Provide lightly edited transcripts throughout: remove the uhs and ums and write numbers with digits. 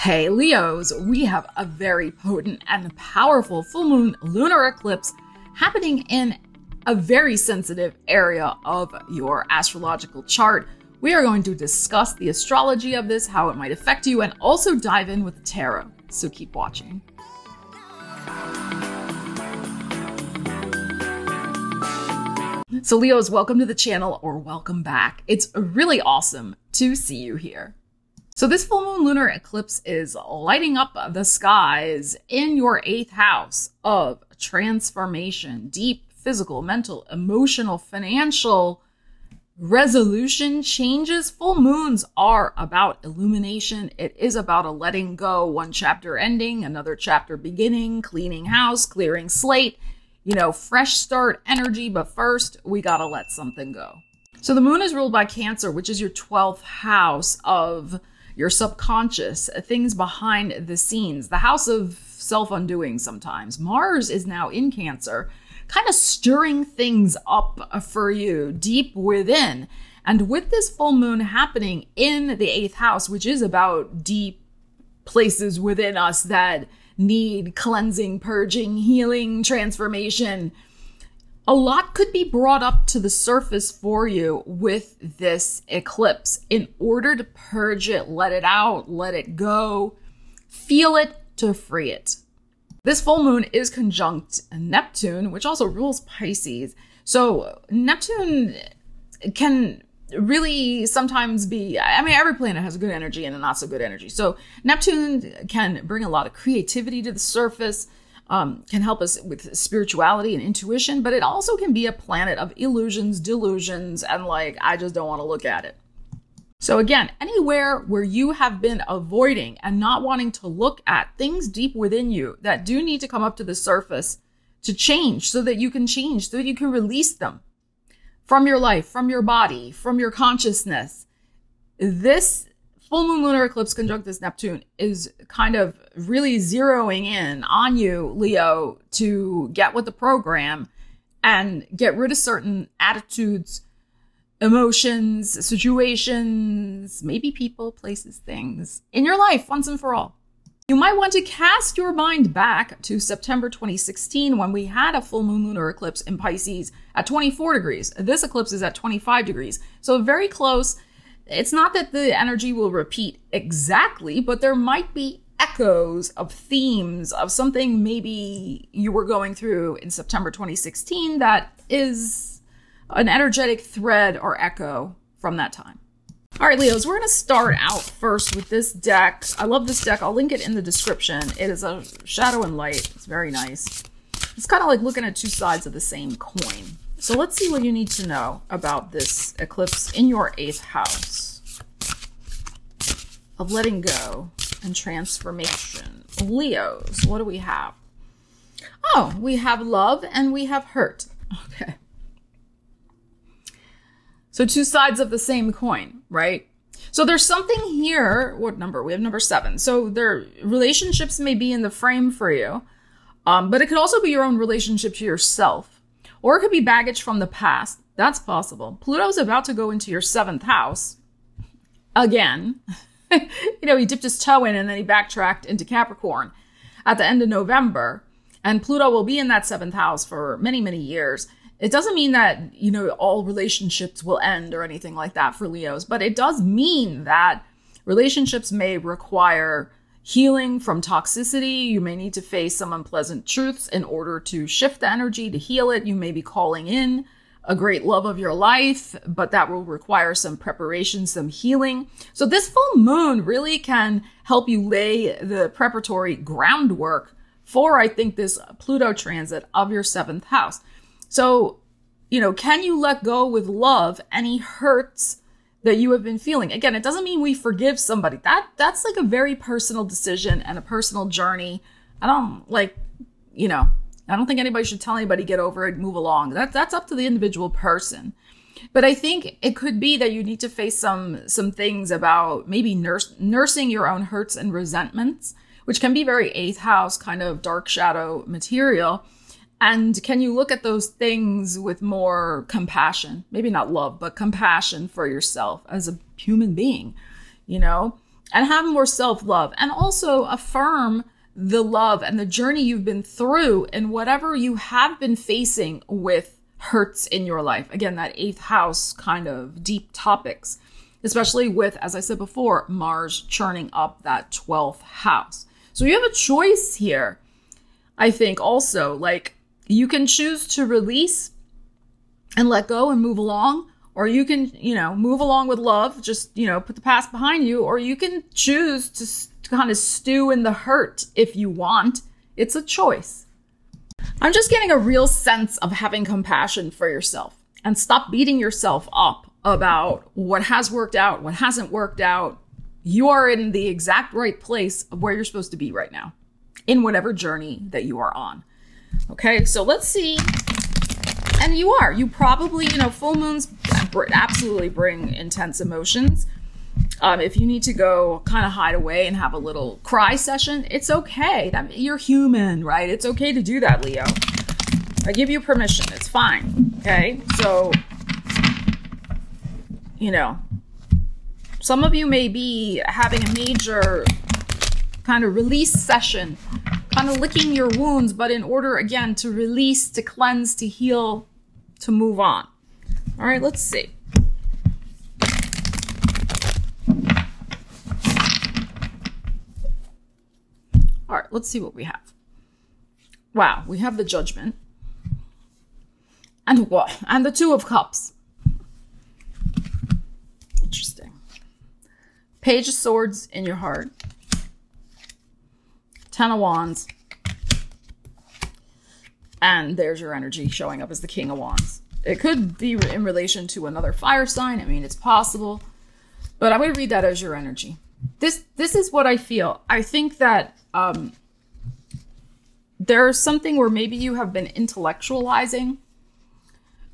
Hey Leos, we have a very potent and powerful full moon lunar eclipse happening in a very sensitive area of your astrological chart. We are going to discuss the astrology of this, how it might affect you, and also dive in with the tarot. So keep watching. So Leos, welcome to the channel, or welcome back. It's really awesome to see you here. So this full moon lunar eclipse is lighting up the skies in your 8th house of transformation, deep physical, mental, emotional, financial resolution, changes. Full moons are about illumination. It is about a letting go, one chapter ending, another chapter beginning, cleaning house, clearing slate, fresh start energy. But first, we gotta let something go. So the moon is ruled by Cancer, which is your 12th house of your subconscious, things behind the scenes, the house of self-undoing sometimes. Mars is now in Cancer, kind of stirring things up for you deep within. And with this full moon happening in the 8th house, which is about deep places within us that need cleansing, purging, healing, transformation, a lot could be brought up to the surface for you with this eclipse in order to purge it, let it out, let it go, feel it to free it. This full moon is conjunct Neptune, which also rules Pisces. So Neptune can really sometimes be, every planet has a good energy and a not so good energy. So Neptune can bring a lot of creativity to the surface, can help us with spirituality and intuition, but it also can be a planet of illusions, delusions, and I just don't want to look at it. So again, anywhere where you have been avoiding and not wanting to look at things deep within you that do need to come up to the surface to change, so that you can change, so that you can release them from your life, from your body, from your consciousness. This full moon lunar eclipse conjunct this Neptune is kind of really zeroing in on you, Leo, to get with the program and get rid of certain attitudes, emotions, situations, maybe people, places, things in your life once and for all. You might want to cast your mind back to September 2016 when we had a full moon lunar eclipse in Pisces at 24 degrees. This eclipse is at 25 degrees. So very close. It's not that the energy will repeat exactly, but there might be echoes of themes of something maybe you were going through in September 2016 that is an energetic thread or echo from that time. All right, Leos, we're going to start out first with this deck. I love this deck. I'll link it in the description. It is a shadow and light. It's very nice. It's kind of like looking at two sides of the same coin. So let's see what you need to know about this eclipse in your 8th house of letting go and transformation. Leos, what do we have? Oh, we have love and we have hurt. Okay. So two sides of the same coin, right? So there's something here. What number? We have number 7. So their relationships may be in the frame for you, but it could also be your own relationship to yourself. Or it could be baggage from the past. That's possible. Pluto's about to go into your 7th house again. He dipped his toe in and then he backtracked into Capricorn at the end of November. And Pluto will be in that 7th house for many, many years. It doesn't mean that, all relationships will end or anything like that for Leos, but it does mean that relationships may require healing from toxicity. You may need to face some unpleasant truths in order to shift the energy, to heal it. You may be calling in a great love of your life, but that will require some preparation, some healing. So this full moon really can help you lay the preparatory groundwork for, I think, this Pluto transit of your 7th house. So, can you let go with love any hurts that you have been feeling? Again, it doesn't mean we forgive somebody. That's like a very personal decision and a personal journey. I don't think anybody should tell anybody get over it, move along. That's up to the individual person. But I think it could be that you need to face some things about maybe nursing your own hurts and resentments, which can be very 8th house kind of dark shadow material. And can you look at those things with more compassion? Maybe not love, but compassion for yourself as a human being, and have more self-love, and also affirm the love and the journey you've been through and whatever you have been facing with hurts in your life. Again, that 8th house kind of deep topics, especially with, as I said before, Mars churning up that 12th house. So you have a choice here. I think also, like, you can choose to release and let go and move along, or you can, move along with love, just, put the past behind you, or you can choose to kind of stew in the hurt if you want. It's a choice. I'm just getting a real sense of having compassion for yourself and stop beating yourself up about what has worked out, what hasn't worked out. You are in the exact right place of where you're supposed to be right now in whatever journey that you are on. Okay, so let's see. And you probably, full moons absolutely bring intense emotions. If you need to go kind of hide away and have a little cry session, it's okay. You're human, right? It's okay to do that, Leo. I give you permission. It's fine. Okay. So, some of you may be having a major kind of release session, kind of licking your wounds, but in order, again, to release, to cleanse, to heal, to move on. All right, let's see. All right, let's see what we have. Wow, we have the Judgment. And what? And the Two of Cups. Interesting. Page of Swords in your heart. 10 of Wands. And there's your energy showing up as the King of Wands. It could be in relation to another fire sign. I mean, it's possible. But I'm going to read that as your energy. This is what I feel. I think that there's something where maybe you have been intellectualizing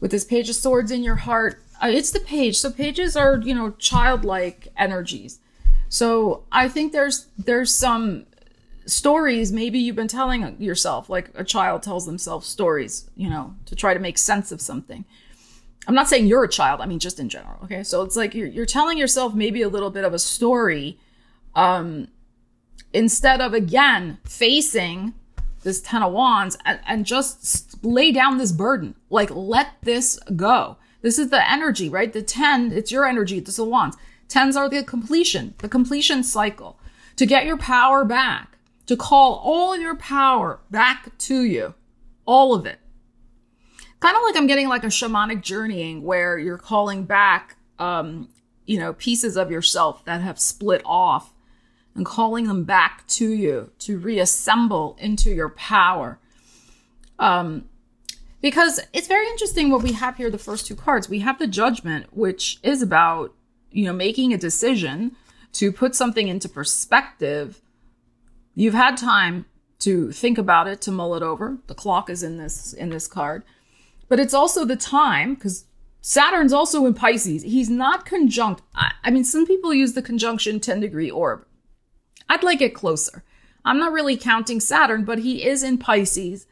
with this Page of Swords in your heart. It's the page. So pages are, childlike energies. So I think there's some stories maybe you've been telling yourself, like a child tells themselves stories, to try to make sense of something. I'm not saying you're a child. I mean, just in general. Okay. So it's like you're telling yourself maybe a little bit of a story, instead of, again, facing this 10 of Wands and just lay down this burden. Like, let this go. This is the energy, right? The 10, it's your energy. This is Wands. 10s are the completion cycle. To get your power back, to call all your power back to you, all of it. Kind of like I'm getting like a shamanic journeying where you're calling back, pieces of yourself that have split off and calling them back to you to reassemble into your power. Because it's very interesting what we have here, the first two cards. We have the Judgment, which is about, making a decision to put something into perspective. You've had time to think about it, to mull it over. The clock is in this card. But it's also the time, because Saturn's also in Pisces. He's not conjunct. I mean, some people use the conjunction 10-degree orb. I'd like it closer. I'm not really counting Saturn, but he is in Pisces.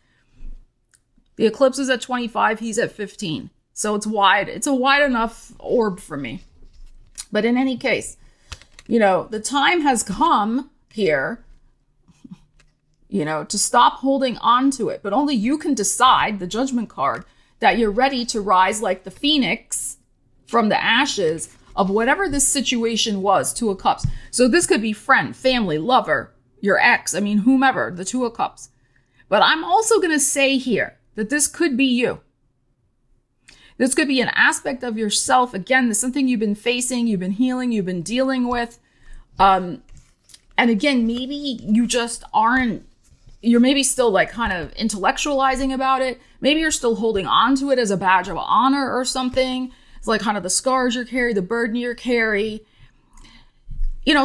The eclipse is at 25. He's at 15. So it's wide. It's a wide enough orb for me. But in any case, the time has come here, to stop holding on to it. But only you can decide, the Judgment card, that you're ready to rise like the phoenix from the ashes of whatever this situation was. Two of Cups. So this could be friend, family, lover, your ex, whomever, the Two of Cups. But I'm also going to say here that this could be you. This could be an aspect of yourself. Again, there's something you've been facing, you've been healing, you've been dealing with. And again, maybe you just aren't, you're maybe still like kind of intellectualizing about it. Maybe you're still holding on to it as a badge of honor or something. It's like kind of the scars you carry, the burden you carry.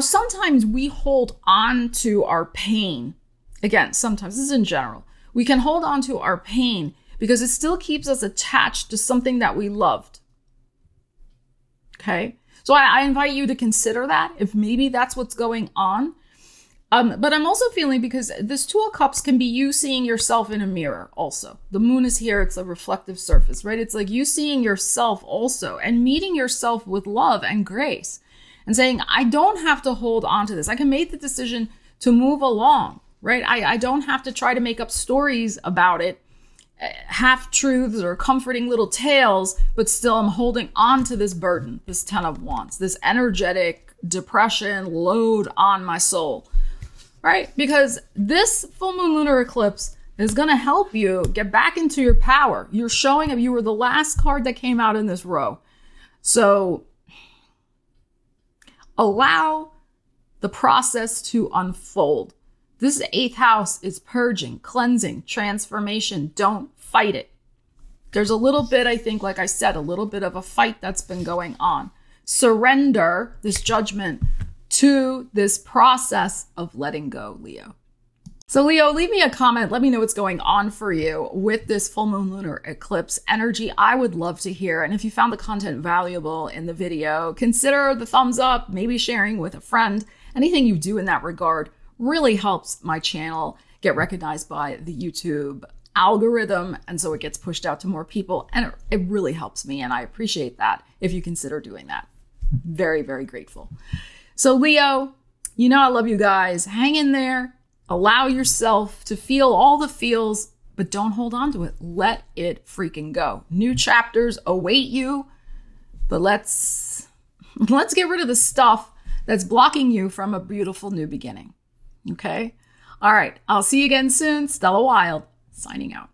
Sometimes we hold on to our pain. Again, sometimes, this is in general. We can hold on to our pain because it still keeps us attached to something that we loved. Okay? So I invite you to consider that, if maybe that's what's going on. But I'm also feeling, because this Two of Cups can be you seeing yourself in a mirror also. The moon is here. It's a reflective surface, right? It's like you seeing yourself also and meeting yourself with love and grace and saying, I don't have to hold on to this. I can make the decision to move along, right? I don't have to try to make up stories about it, half-truths or comforting little tales, but still I'm holding on to this burden, this 10 of Wands, this energetic depression load on my soul, right? Because this full moon lunar eclipse is going to help you get back into your power. You're showing up. You were the last card that came out in this row. So allow the process to unfold. This 8th house is purging, cleansing, transformation. Don't fight it. There's a little bit, I think, like I said, a little bit of a fight that's been going on. Surrender this judgment to this process of letting go, Leo. So Leo, leave me a comment. Let me know what's going on for you with this full moon lunar eclipse energy. I would love to hear. And if you found the content valuable in the video, consider the thumbs up, maybe sharing with a friend. Anything you do in that regard really helps my channel get recognized by the YouTube algorithm. And so it gets pushed out to more people. And it really helps me. And I appreciate that if you consider doing that. Very, very grateful. So Leo, you know I love you guys. Hang in there. Allow yourself to feel all the feels, but don't hold on to it. Let it freaking go. New chapters await you, but let's get rid of the stuff that's blocking you from a beautiful new beginning. Okay? All right. I'll see you again soon. Stella Wilde, signing out.